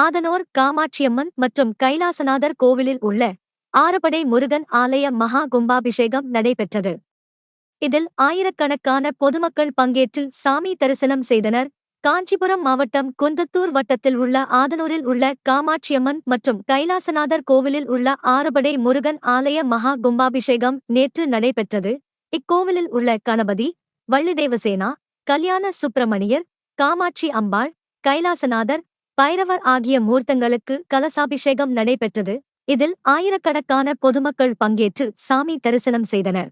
ஆதனூர் காமாட்சியம்மன் மற்றும் கைலாசநாதர் கோவிலில் உள்ள ஆறுபடை முருகன் ஆலய மகா கும்பாபிஷேகம் நடைபெற்றது. இதில் ஆயிரக்கணக்கான பொதுமக்கள் பங்கேற்று சாமி தரிசனம் செய்தனர். காஞ்சிபுரம் மாவட்டம் குன்றத்தூர் வட்டத்தில் உள்ள ஆதனூரில் உள்ள காமாட்சியம்மன் மற்றும் கைலாசநாதர் கோவிலில் உள்ள ஆறுபடை முருகன் ஆலய மகா கும்பாபிஷேகம் நேற்று நடைபெற்றது. இக்கோவிலில் உள்ள கணபதி, வள்ளிதேவசேனா, கல்யாண சுப்பிரமணியர், காமாட்சி அம்பாள், கைலாசநாதர், பைரவர் ஆகிய மூர்த்தங்களுக்கு கலசாபிஷேகம் நடைபெற்றது. இதில் ஆயிரக்கணக்கான பொதுமக்கள் பங்கேற்று சாமி தரிசனம் செய்தனர்.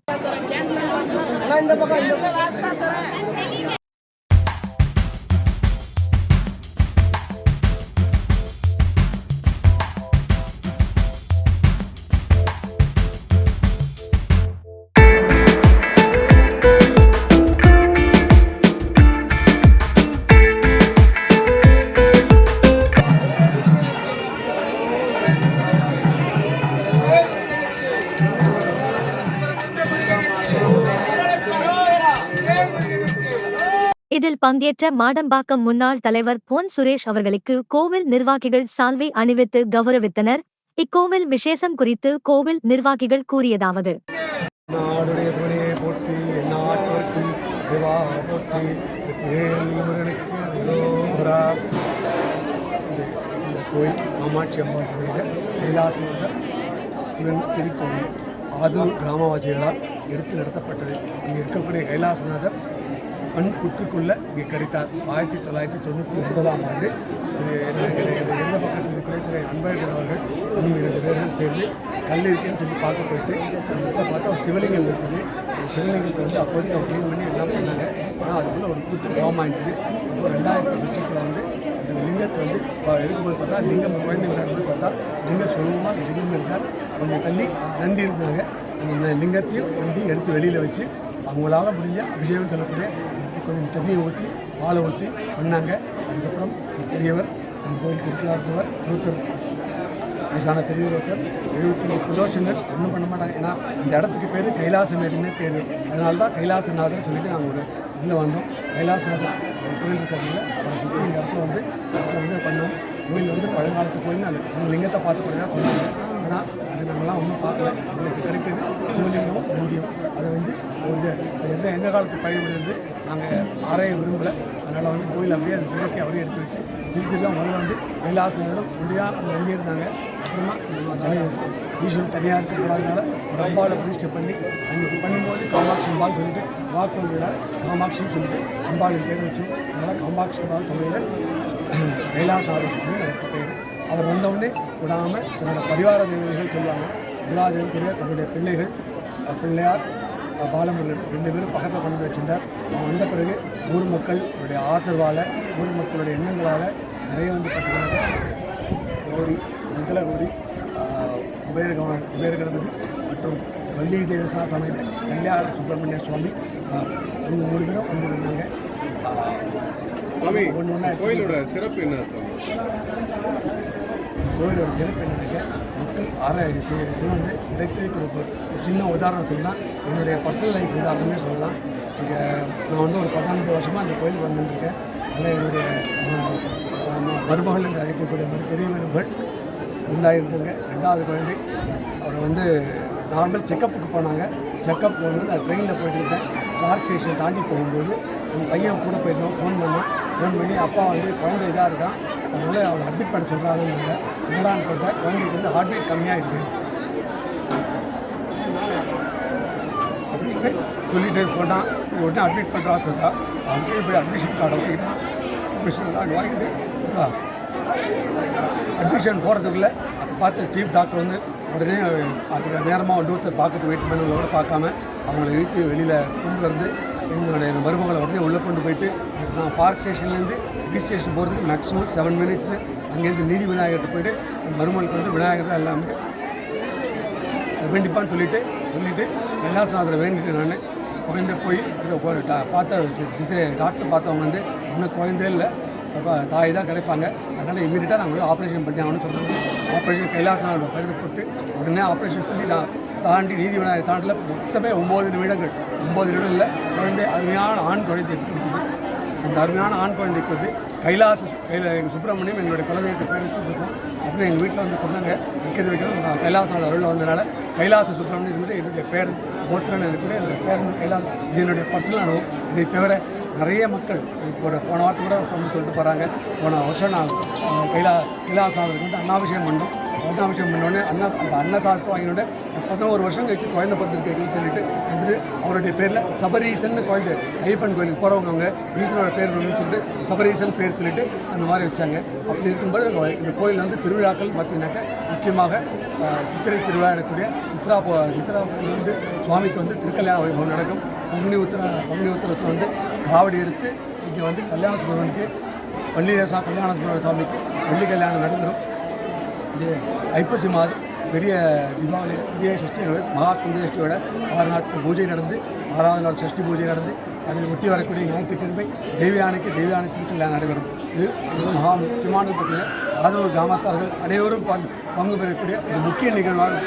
இதில் பங்கேற்ற மாடம்பாக்கம் முன்னாள் தலைவர் பொன் சுரேஷ் அவர்களுக்கு கோவில் நிர்வாகிகள் சால்வை அணிவித்து கௌரவித்தனர். இக்கோவில் விசேஷம் குறித்து கோவில் நிர்வாகிகள் கூறியதாவது: காமாட்சி அம்மன் சமேத கைலாசநாதர் சிவன் திருக்கோவில் ஆதூர் கிராமவாசிகளால் எடுத்து நடத்தப்பட்டது. இங்கே இருக்கக்கூடிய கைலாசநாதர் மண் புற்றுக்குள்ள இங்கே கிடைத்தார். 1999ஆம் ஆண்டு எந்த பக்கத்தில் இருக்கிற திரு அன்பழகன் அவர்கள் இன்னும் 2 பேர்கள் சேர்ந்து கல் இருக்குன்னு சொல்லி பார்க்க போயிட்டு அந்த இடத்துல பார்த்தா ஒரு சிவலிங்கம் இருக்குது. அந்த சிவலிங்கத்தை வந்து அப்போதைக்கு அவங்க க்ளீன் பண்ணி என்ன பண்ணாங்க, ஆனால் அதுக்குள்ளே ஒரு புத்து ஃபார்ம் ஆகிடுது. அப்போ 2000 சுற்றத்தில் வந்து அந்த லிங்கத்தை வந்து எடுக்கும்போது பார்த்தா லிங்கம் குழந்தை விளையாடும்போது பார்த்தா லிங்க சுலபமாக லிங்கம் இருந்தார். கொஞ்சம் தண்ணி நந்தி இருந்தாங்க. அந்த லிங்கத்தையும் நந்தி எடுத்து வெளியில் வச்சு அவங்களால முடிஞ்ச அபிஷேகம் சொல்லக்கூடிய கொஞ்சம் தண்ணியை ஊற்றி பாலை ஊற்றி பண்ணாங்க. அதுக்கப்புறம் பெரியவர் அந்த கோயிலுக்கு இருக்கலாற்றவர் ஒருத்தர் வயசான பெரியவர் ஒருத்தர் 73 வருஷங்கள் ஒன்றும் பண்ண மாட்டாங்க. ஏன்னா இந்த இடத்துக்கு பேர் கைலாசமேடுன்னு பேர். அதனால தான் கைலாசநாதர் சொல்லிட்டு நாங்கள் ஒரு இதில் வந்தோம். கைலாசநாதர் கோயில் இருக்கிறதுல அவரை சுற்றி இந்த இடத்துல வந்து பண்ணோம். கோயில் வந்து பழங்காலத்து கோயில்னு அந்த லிங்கத்தை பார்த்து பண்ணால் சொன்னாங்க. ஆனால் அது நாங்கள்லாம் ஒன்றும் பார்க்கல. எங்களுக்கு கிடைக்கிறது சிவலிங்கமும் நந்தியும். அதை வந்து எந்த காலத்து பயன்படுது நாங்கள் ஆராய விரும்பலை. அதனால் வந்து கோயில் அப்படியே அந்த லிங்கத்தை அவரே எடுத்து வச்சு திருச்சிலாம் முதல்ல வந்து கைலாசநாதரும் ஒன்றியாக நந்தி இருந்தாங்க. அப்புறமா ஈஸ்வரன் தனியாக இருக்கக்கூடாதனால ஒரு அம்பாவை பிரதிஷ்டை பண்ணி அன்றைக்கி பண்ணும்போது காமாட்சி அம்பாள் சொல்லிட்டு வாக்கு வந்ததுனால காமாட்சின்னு சொல்லிட்டு அம்பாளுக்கு பேர் வச்சோம். அதனால் காமாட்சி அம்பாள் சொல்லியில் கைலாசநாதர் எனக்கு பேர். அவர் வந்தவுடனே விடாமல் தன்னோட பரிவார தேவதைகள் சொல்லுவாங்க. எல்லா தேவதையுடைய தன்னுடைய பிள்ளையார் பாலமுருகன் 2 பேரும் பக்கத்தில் கொண்டு வச்சிருந்தார். அவன் வந்த பிறகு ஊர் மக்களுடைய ஆதரவால் ஊர் மக்களுடைய எண்ணங்களால் நிறைய வந்து பார்த்தீங்கன்னா கௌரி மங்கள கௌரி குபேர கணபதி மற்றும் வள்ளி தேவசா சமேத கல்யாண சுப்பிரமணிய சுவாமி அவங்க 3 பேரும் வந்துருந்தாங்க. கோயிலோட சிறப்பு என்ன? கோயிலோட சிறப்பு என்னன்னாக்க மக்கள் சிவந்து கிடைத்து கொடுப்போம். ஒரு சின்ன உதாரணம் சொல்லலாம். என்னுடைய பர்சனல் லைஃப் உதாரணமே சொல்லலாம். இங்கே நான் வந்து ஒரு 15 வருஷமாக அந்த கோயிலுக்கு வந்துட்டுருக்கேன். அதில் என்னுடைய மருமகள் என்று அழைக்கக்கூடிய பெரிய மருமகள் உண்டாயிருந்ததுங்க. 2வது குழந்தை அவரை வந்து நார்மல் செக்கப்புக்கு போனாங்க. செக்கப் போகும்போது நான் ட்ரெயினில் போயிட்டுருக்கேன். பார்க் ஸ்டேஷன் தாண்டி போகும்போது எங்கள் பையன் கூட போயிருந்தோம். ஃபோன் பண்ணி அப்பா வந்து குழந்தை இதாக இருக்கான், அதனால் அவளை அட்மிட் பண்ண சொல்கிறாங்க. என்னடான்னு கேட்டால் குழந்தைக்கு வந்து ஹார்ட் பீட் கம்மியாக இருக்குது அப்படின்னு சொல்லிட்டு போட்டான். உடனே அட்மிட் பண்ணுறா சொல்கிறா. அவங்க போய் அட்மிஷன் கார்டை வாங்கிட்டான். அட்மிஷன் கார்டு வாங்கிட்டு அட்மிஷன் போகிறதுக்குள்ளே அதை பார்த்த சீஃப் டாக்டர் வந்து உடனே அதுக்கு நேரமாக ஒருத்தர் பார்க்கறது வெயிட் பண்ணவங்களோட பார்க்காம அவங்கள இழுத்து வெளியில் கொண்டு வந்து எங்களுடைய மருமகளை உடனே உள்ளே கொண்டு போயிட்டு நான் பார்க் ஸ்டேஷன்லேருந்து பீச் ஸ்டேஷன் போகிறதுக்கு மேக்ஸிமம் 7 மினிட்ஸு அங்கேருந்து நீதி விநாயகர்கிட்ட போய்ட்டு விநாயகருக்கு வந்து விநாயகர் தான் எல்லாமே வேண்டிப்பான்னு சொல்லிவிட்டு கைலாசநாதரை வேண்டிட்டு நான் குழந்தை போய் பார்த்த டாக்டர் பார்த்தவங்க வந்து இன்னும் குழந்தை இல்லை, தாய் தான் கிடைப்பாங்க, அதனால் இமீடியட்டாக நாங்கள் ஆப்ரேஷன் பண்ணி ஆகணும்னு சொல்லுவோம். ஆப்ரேஷன் கைலாசநாதோட பயிரை போட்டு உடனே ஆப்ரேஷன் பண்ணி நான் தாண்டி நீதி விநாயகர் தாண்டில் மொத்தமே 9 நிமிடங்கள் 9 நிமிடம் இல்லை குழந்தை அருமையான ஆண் குழந்தை. அந்த அருமையான ஆண் குழந்தைக்கு வந்து சுப்பிரமணியம் எங்களுடைய குலதெய்வத்தை பேர் வச்சுருக்கோம். அப்புறம் எங்கள் வீட்டில் வந்து சொன்னாங்க விற்கிறது வைக்கணும். நான் கைலாசநாதர் அருளில் வந்தனால கைலாச சுப்பிரமணியம் வந்து என்னுடைய பேர் கோத்திரன் இருக்கக்கூடிய என்னுடைய பேர் கைலாஸ். இது என்னுடைய பர்சனல் அனுபவம். இதை தவிர நிறைய மக்கள் இப்போ போன வாரத்து கூட சொல்லிட்டு போகிறாங்க. போன வருஷம் நான் கைலாசநாதருக்கு வந்து அன்னாபிஷேகம் பண்ணோம். அன்னாபிஷேகம் பண்ணோடனே அந்த அன்னசாதத்தை வாங்கினோட 11 வருஷம் கழிச்சு குழந்தை பிறந்திருக்கேன்னு சொல்லிட்டு வந்து அவருடைய பேரில் சபரீசன் குழந்தை ஐயப்பன் கோயிலுக்கு போகிறவங்க அவங்க ஈஸ்வரோட பேர் வேணும்னு சொல்லிட்டு சபரீசன் பேர் சொல்லிட்டு அந்த மாதிரி வச்சாங்க. அப்படி இருக்கும்போது இந்த கோயில் வந்து திருவிழாக்கள் பார்த்தீங்கன்னாக்கா முக்கியமாக சித்திரை திருவிழா எடுக்கக்கூடிய சித்ரா வந்து சுவாமிக்கு வந்து திருக்கல்யாண வைபவம் நடக்கும். பங்குனி உத்திரத்தில் வந்து காவடி எடுத்து இங்கே வந்து கல்யாண சுப்பிரமணியனுக்கு வள்ளிதேசா கல்யாண சுவாமிக்கு வெள்ளி கல்யாணம் நடந்துடும். இது ஐப்பசி மாதம் பெரிய தீபாவளி பெரிய சஷ்டியோட மகாஸ்கந்த சஷ்டியோட 6 நாட்கள் பூஜை நடந்து 6வது நாள் சஷ்டி பூஜை நடந்து அதில் ஒட்டி வரக்கூடிய ஞாயிற்றுக்கிழமை தெய்வயானை திருக்கல்யாணம் நடைபெறும். இது மகா முக்கியமானது பார்த்தீங்கன்னா ஆதரவு கிராமத்தார்கள் அனைவரும் பங்கு பெறக்கூடிய ஒரு முக்கிய நிகழ்வாக